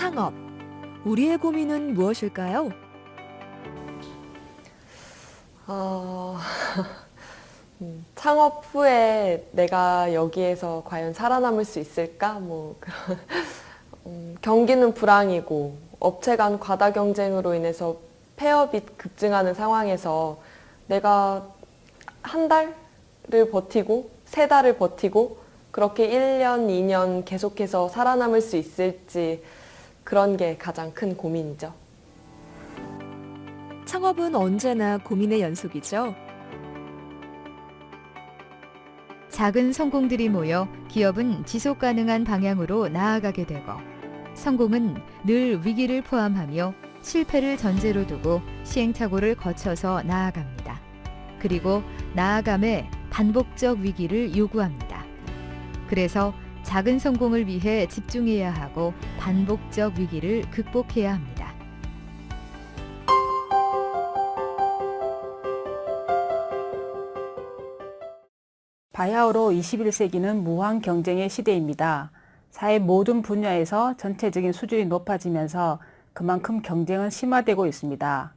창업. 우리의 고민은 무엇일까요? 창업 후에 내가 여기에서 과연 살아남을 수 있을까? 뭐 그런 경기는 불황이고 업체 간 과다 경쟁으로 인해서 폐업이 급증하는 상황에서 내가 한 달을 버티고 세 달을 버티고 그렇게 1년, 2년 계속해서 살아남을 수 있을지 그런 게 가장 큰 고민이죠. 창업은 언제나 고민의 연속이죠. 작은 성공들이 모여 기업은 지속 가능한 방향으로 나아가게 되고, 성공은 늘 위기를 포함하며 실패를 전제로 두고 시행착오를 거쳐서 나아갑니다. 그리고 나아감에 반복적 위기를 요구합니다. 그래서 작은 성공을 위해 집중해야 하고 반복적 위기를 극복해야 합니다. 바야흐로 21세기는 무한 경쟁의 시대입니다. 사회 모든 분야에서 전체적인 수준이 높아지면서 그만큼 경쟁은 심화되고 있습니다.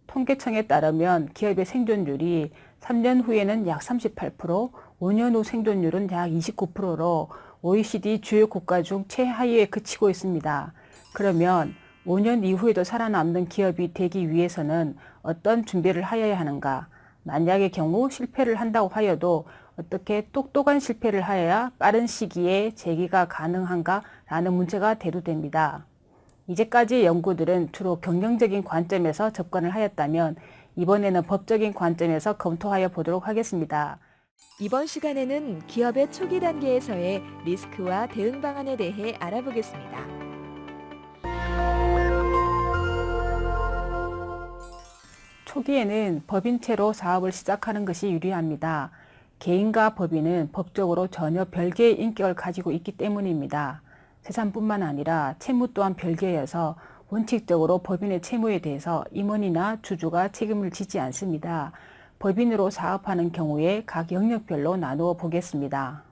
통계청에 따르면 기업의 생존율이 3년 후에는 약 38%, 5년 후 생존율은 약 29%로 OECD 주요 국가 중 최하위에 그치고 있습니다. 그러면 5년 이후에도 살아남는 기업이 되기 위해서는 어떤 준비를 하여야 하는가? 만약의 경우 실패를 한다고 하여도 어떻게 똑똑한 실패를 하여야 빠른 시기에 재기가 가능한가? 라는 문제가 대두됩니다. 이제까지의 연구들은 주로 경영적인 관점에서 접근을 하였다면 이번에는 법적인 관점에서 검토하여 보도록 하겠습니다. 이번 시간에는 기업의 초기 단계에서의 리스크와 대응 방안에 대해 알아보겠습니다. 초기에는 법인체로 사업을 시작하는 것이 유리합니다. 개인과 법인은 법적으로 전혀 별개의 인격을 가지고 있기 때문입니다. 재산뿐만 아니라 채무 또한 별개여서 원칙적으로 법인의 채무에 대해서 임원이나 주주가 책임을 지지 않습니다. 법인으로 사업하는 경우에 각 영역별로 나누어 보겠습니다.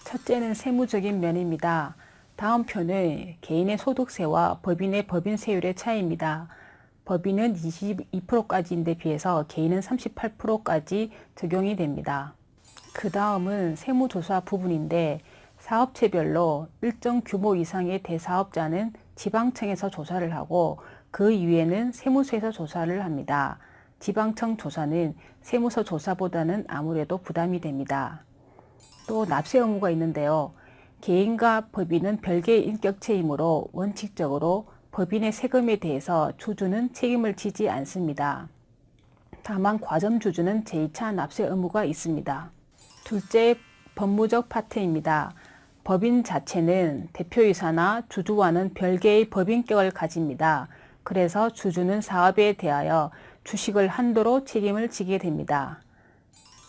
첫째는 세무적인 면입니다. 다음 표는 개인의 소득세와 법인의 법인세율의 차이입니다. 법인은 22%까지인데 비해서 개인은 38%까지 적용이 됩니다. 그 다음은 세무조사 부분인데 사업체별로 일정 규모 이상의 대사업자는 지방청에서 조사를 하고 그 이외에는 세무서에서 조사를 합니다. 지방청 조사는 세무서 조사보다는 아무래도 부담이 됩니다. 또 납세 의무가 있는데요. 개인과 법인은 별개의 인격체이므로 원칙적으로 법인의 세금에 대해서 주주는 책임을 지지 않습니다. 다만 과점주주는 제2차 납세 의무가 있습니다. 둘째, 법무적 파트입니다. 법인 자체는 대표이사나 주주와는 별개의 법인격을 가집니다. 그래서 주주는 사업에 대하여 주식을 한도로 책임을 지게 됩니다.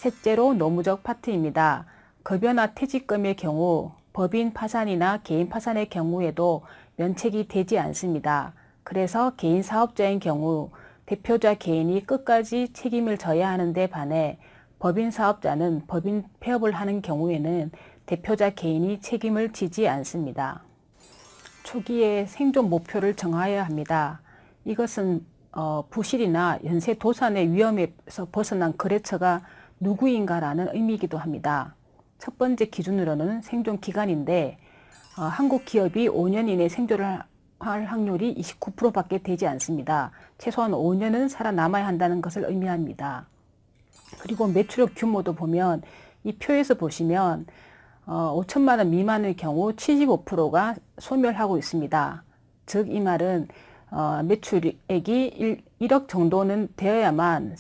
셋째로 노무적 파트입니다. 급여나 퇴직금의 경우 법인 파산이나 개인 파산의 경우에도 면책이 되지 않습니다. 그래서 개인 사업자인 경우 대표자 개인이 끝까지 책임을 져야 하는데 반해 법인 사업자는 법인 폐업을 하는 경우에는 대표자 개인이 책임을 지지 않습니다. 초기에 생존 목표를 정하여야 합니다. 이것은 부실이나 연쇄 도산의 위험에서 벗어난 거래처가 누구인가라는 의미이기도 합니다. 첫 번째 기준으로는 생존 기간인데 한국 기업이 5년 이내 생존을 할 확률이 29%밖에 되지 않습니다. 최소한 5년은 살아남아야 한다는 것을 의미합니다. 그리고 매출액 규모도 보면 이 표에서 보시면 5천만 원 미만의 경우 75%가 소멸하고 있습니다. 즉 이 말은 매출액이 1억 정도는 되어야만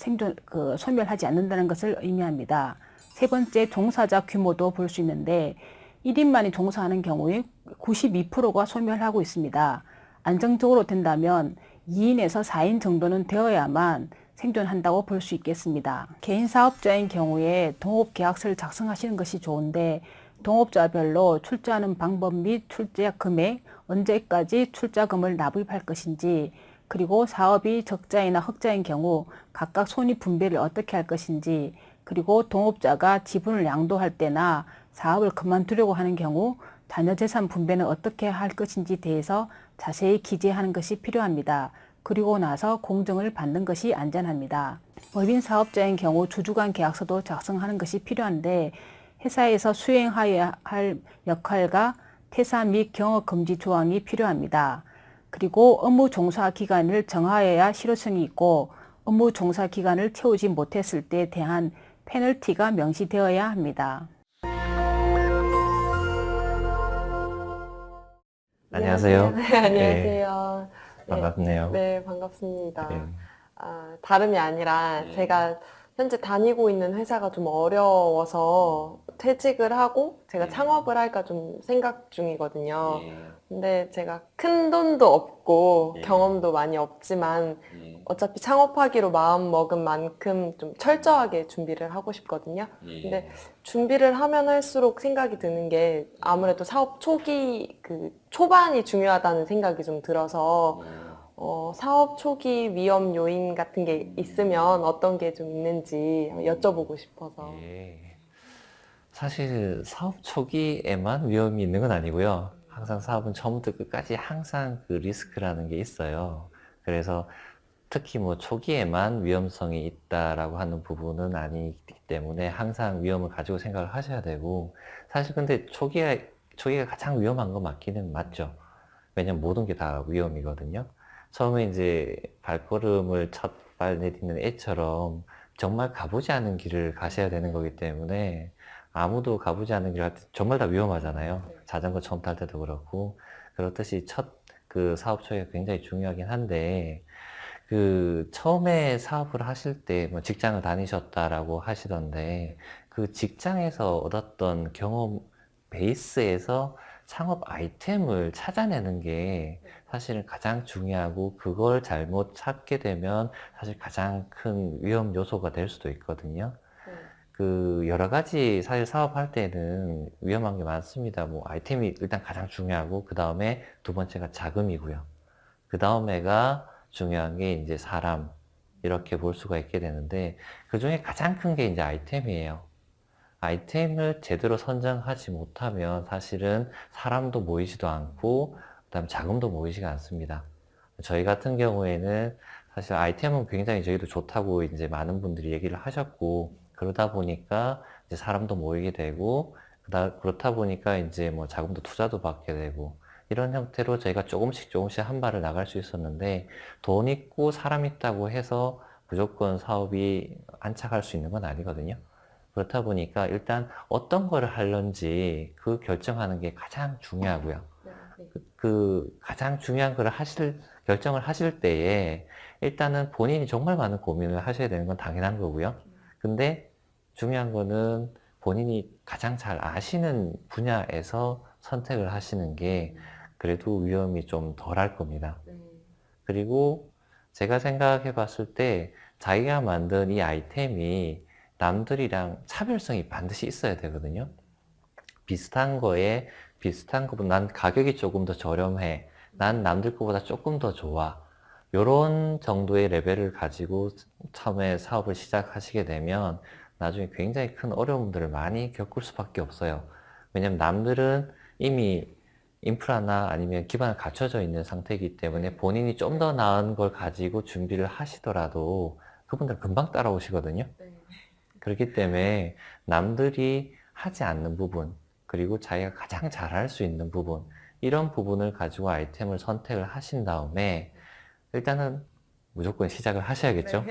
소멸하지 않는다는 것을 의미합니다. 세 번째, 종사자 규모도 볼 수 있는데 1인만이 종사하는 경우에 92%가 소멸하고 있습니다. 안정적으로 된다면 2인에서 4인 정도는 되어야만 생존한다고 볼 수 있겠습니다. 개인 사업자인 경우에 동업계약서를 작성하시는 것이 좋은데 동업자별로 출자하는 방법 및 출자 금액, 언제까지 출자금을 납입할 것인지, 그리고 사업이 적자이나 흑자인 경우 각각 손익 분배를 어떻게 할 것인지, 그리고 동업자가 지분을 양도할 때나 사업을 그만두려고 하는 경우 자녀재산 분배는 어떻게 할 것인지 대해서 자세히 기재하는 것이 필요합니다. 그리고 나서 공정을 받는 것이 안전합니다. 법인 사업자인 경우 주주간 계약서도 작성하는 것이 필요한데 회사에서 수행하여야 할 역할과 퇴사 및 경업 금지 조항이 필요합니다. 그리고 업무 종사 기간을 정하여야 실효성이 있고 업무 종사 기간을 채우지 못했을 때에 대한 페널티가 명시되어야 합니다. 안녕하세요. 네, 안녕하세요. 반갑네요. 네, 반갑습니다. 네. 다름이 아니라 제가 현재 다니고 있는 회사가 좀 어려워서 퇴직을 하고 제가 창업을 할까 좀 생각 중이거든요. 근데 제가 큰 돈도 없고 경험도 많이 없지만 어차피 창업하기로 마음 먹은 만큼 좀 철저하게 준비를 하고 싶거든요. 근데 준비를 하면 할수록 생각이 드는 게 아무래도 사업 초기 그 초반이 중요하다는 생각이 좀 들어서 사업 초기 위험 요인 같은 게 있으면 어떤 게 좀 있는지 여쭤보고 싶어서. 사실 사업 초기에만 위험이 있는 건 아니고요. 항상 사업은 처음부터 끝까지 항상 그 리스크라는 게 있어요. 그래서 특히 뭐 초기에만 위험성이 있다라고 하는 부분은 아니기 때문에 항상 위험을 가지고 생각을 하셔야 되고, 사실 근데 초기가 가장 위험한 거 맞기는 맞죠. 왜냐면 모든 게 다 위험이거든요. 처음에 이제 발걸음을 첫 발 내딛는 애처럼 정말 가보지 않은 길을 가셔야 되는 거기 때문에, 아무도 가보지 않은 길 할 때 정말 다 위험하잖아요. 자전거 처음 탈 때도 그렇고, 그렇듯이 첫 그 사업 초기가 굉장히 중요하긴 한데, 그 처음에 사업을 하실 때 뭐 직장을 다니셨다라고 하시던데, 그 직장에서 얻었던 경험 베이스에서 창업 아이템을 찾아내는 게 사실은 가장 중요하고, 그걸 잘못 찾게 되면 사실 가장 큰 위험 요소가 될 수도 있거든요. 그 여러 가지 사실 사업할 때는 위험한 게 많습니다. 뭐 아이템이 일단 가장 중요하고, 그 다음에 두 번째가 자금이고요. 그 다음에가 중요한 게 이제 사람, 이렇게 볼 수가 있게 되는데, 그 중에 가장 큰 게 이제 아이템이에요. 아이템을 제대로 선정하지 못하면 사실은 사람도 모이지도 않고, 그 다음에 자금도 모이지가 않습니다. 저희 같은 경우에는 사실 아이템은 굉장히 저희도 좋다고 이제 많은 분들이 얘기를 하셨고, 그러다 보니까 이제 사람도 모이게 되고, 그렇다 보니까 이제 뭐 자금도 투자도 받게 되고, 이런 형태로 저희가 조금씩 한 발을 나갈 수 있었는데, 돈 있고 사람 있다고 해서 무조건 사업이 안착할 수 있는 건 아니거든요. 그렇다 보니까 일단 어떤 거를 하려는지 그 결정하는 게 가장 중요하고요. 그 가장 중요한 거를 결정을 하실 때에 일단은 본인이 정말 많은 고민을 하셔야 되는 건 당연한 거고요. 근데 중요한 거는 본인이 가장 잘 아시는 분야에서 선택을 하시는 게 그래도 위험이 좀 덜할 겁니다. 그리고 제가 생각해 봤을 때 자기가 만든 이 아이템이 남들이랑 차별성이 반드시 있어야 되거든요. 비슷한 거보다 난 가격이 조금 더 저렴해, 난 남들 거보다 조금 더 좋아, 요런 정도의 레벨을 가지고 처음에 사업을 시작하시게 되면 나중에 굉장히 큰 어려움들을 많이 겪을 수밖에 없어요. 왜냐면 남들은 이미 인프라나 아니면 기반을 갖춰져 있는 상태이기 때문에 본인이 좀 더 나은 걸 가지고 준비를 하시더라도 그분들 금방 따라오시거든요. 그렇기 때문에 남들이 하지 않는 부분, 그리고 자기가 가장 잘할 수 있는 부분, 이런 부분을 가지고 아이템을 선택을 하신 다음에 일단은 무조건 시작을 하셔야겠죠.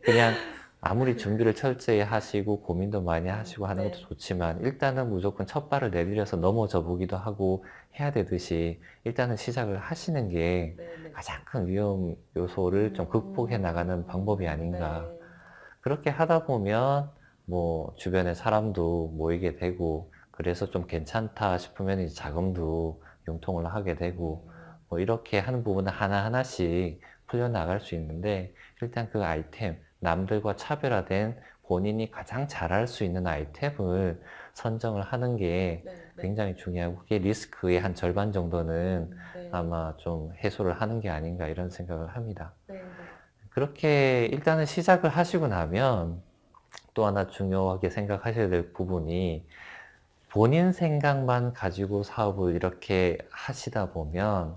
그냥 아무리 준비를 철저히 하시고 고민도 많이 하시고 하는 것도 좋지만, 일단은 무조건 첫 발을 내디뎌서 넘어져 보기도 하고 해야 되듯이 일단은 시작을 하시는 게 가장 큰 위험 요소를 좀 극복해 나가는 방법이 아닌가. 그렇게 하다 보면 뭐 주변에 사람도 모이게 되고, 그래서 좀 괜찮다 싶으면 이제 자금도 융통을 하게 되고, 뭐 이렇게 하는 부분은 하나하나씩 풀려나갈 수 있는데, 일단 그 아이템, 남들과 차별화된 본인이 가장 잘할 수 있는 아이템을 선정을 하는 게 굉장히 중요하고, 그게 리스크의 한 절반 정도는 아마 좀 해소를 하는 게 아닌가, 이런 생각을 합니다. 그렇게 일단은 시작을 하시고 나면 또 하나 중요하게 생각하셔야 될 부분이, 본인 생각만 가지고 사업을 이렇게 하시다 보면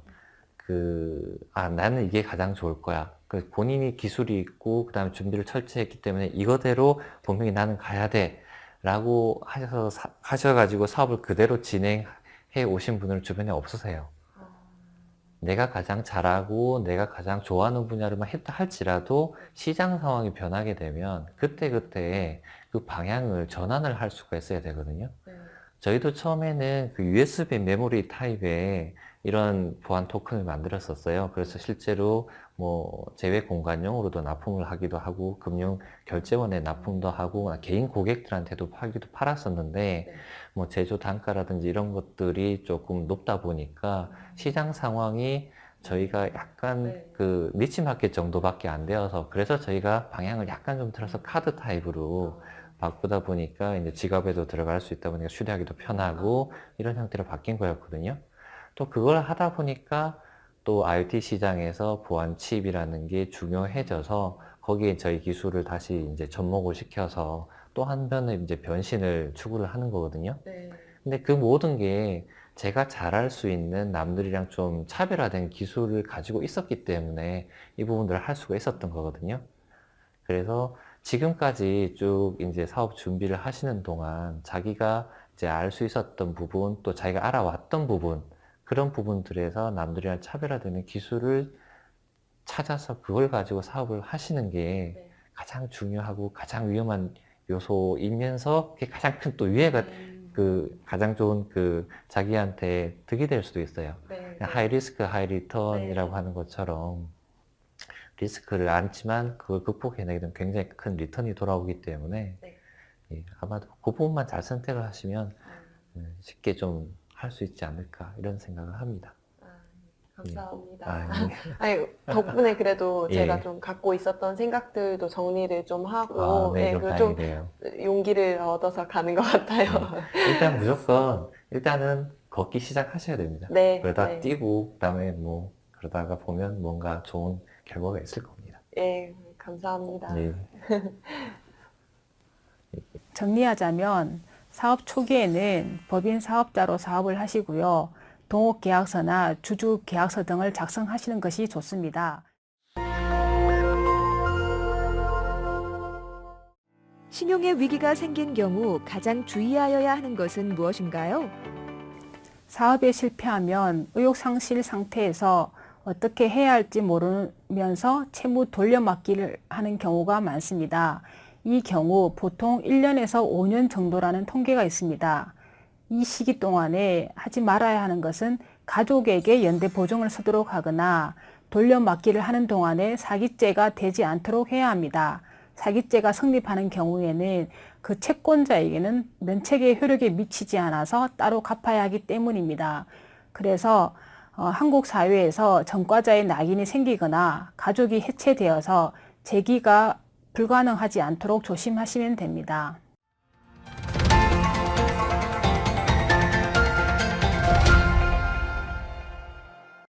나는 이게 가장 좋을 거야. 본인이 기술이 있고, 그 다음에 준비를 철저히 했기 때문에 이거대로 분명히 나는 가야 돼. 라고 하셔가지고 사업을 그대로 진행해 오신 분은 주변에 없으세요. 내가 가장 잘하고 내가 가장 좋아하는 분야로만 했다 할지라도 시장 상황이 변하게 되면 그때그때 그 방향을 전환을 할 수가 있어야 되거든요. 저희도 처음에는 그 USB 메모리 타입의 이런 보안 토큰을 만들었었어요. 그래서 실제로 뭐 제외 공간용으로도 납품을 하기도 하고 금융 결제원에 납품도 하고 개인 고객들한테도 팔았었는데 뭐 제조 단가라든지 이런 것들이 조금 높다 보니까 시장 상황이 저희가 약간 그 니치 마켓 정도밖에 안 되어서 그래서 저희가 방향을 약간 좀 틀어서 카드 타입으로 바꾸다 보니까 이제 지갑에도 들어갈 수 있다 보니까 휴대하기도 편하고 이런 형태로 바뀐 거였거든요. 또 그걸 하다 보니까 또 IoT 시장에서 보안 칩이라는 게 중요해져서 거기에 저희 기술을 다시 이제 접목을 시켜서 또 한 번의 이제 변신을 추구를 하는 거거든요. 근데 그 모든 게 제가 잘할 수 있는 남들이랑 좀 차별화된 기술을 가지고 있었기 때문에 이 부분들을 할 수가 있었던 거거든요. 그래서 지금까지 쭉 이제 사업 준비를 하시는 동안 자기가 이제 알 수 있었던 부분, 또 자기가 알아왔던 부분, 그런 부분들에서 남들이랑 차별화되는 기술을 찾아서 그걸 가지고 사업을 하시는 게 가장 중요하고 가장 위험한 요소이면서 그게 가장 큰 또 유해가 그 가장 좋은 그 자기한테 득이 될 수도 있어요. 하이 리스크, 하이 리턴이라고 하는 것처럼 리스크를 안지만 그걸 극복해내게 되면 굉장히 큰 리턴이 돌아오기 때문에 예, 아마도 그 부분만 잘 선택을 하시면 쉽게 좀 할 수 있지 않을까 이런 생각을 합니다. 감사합니다. 네. 아니, 덕분에 그래도 예. 제가 좀 갖고 있었던 생각들도 정리를 좀 하고 네, 예, 그럼 그리고 좀 다행이네요. 용기를 얻어서 가는 것 같아요. 일단 무조건 일단은 걷기 시작하셔야 됩니다. 네, 그러다 네. 뛰고 그다음에 뭐 그러다가 보면 뭔가 좋은 결과가 있을 겁니다. 예, 감사합니다. 네. 정리하자면 사업 초기에는 법인 사업자로 사업을 하시고요. 동업 계약서나 주주 계약서 등을 작성하시는 것이 좋습니다. 신용의 위기가 생긴 경우 가장 주의하여야 하는 것은 무엇인가요? 사업에 실패하면 의욕상실 상태에서 어떻게 해야 할지 모르면서 채무 돌려막기를 하는 경우가 많습니다. 이 경우 보통 1년에서 5년 정도라는 통계가 있습니다. 이 시기 동안에 하지 말아야 하는 것은 가족에게 연대 보증을 서도록 하거나 돌려막기를 하는 동안에 사기죄가 되지 않도록 해야 합니다. 사기죄가 성립하는 경우에는 그 채권자에게는 면책의 효력이 미치지 않아서 따로 갚아야 하기 때문입니다. 그래서 한국 사회에서 전과자의 낙인이 생기거나 가족이 해체되어서 재기가 불가능하지 않도록 조심하시면 됩니다.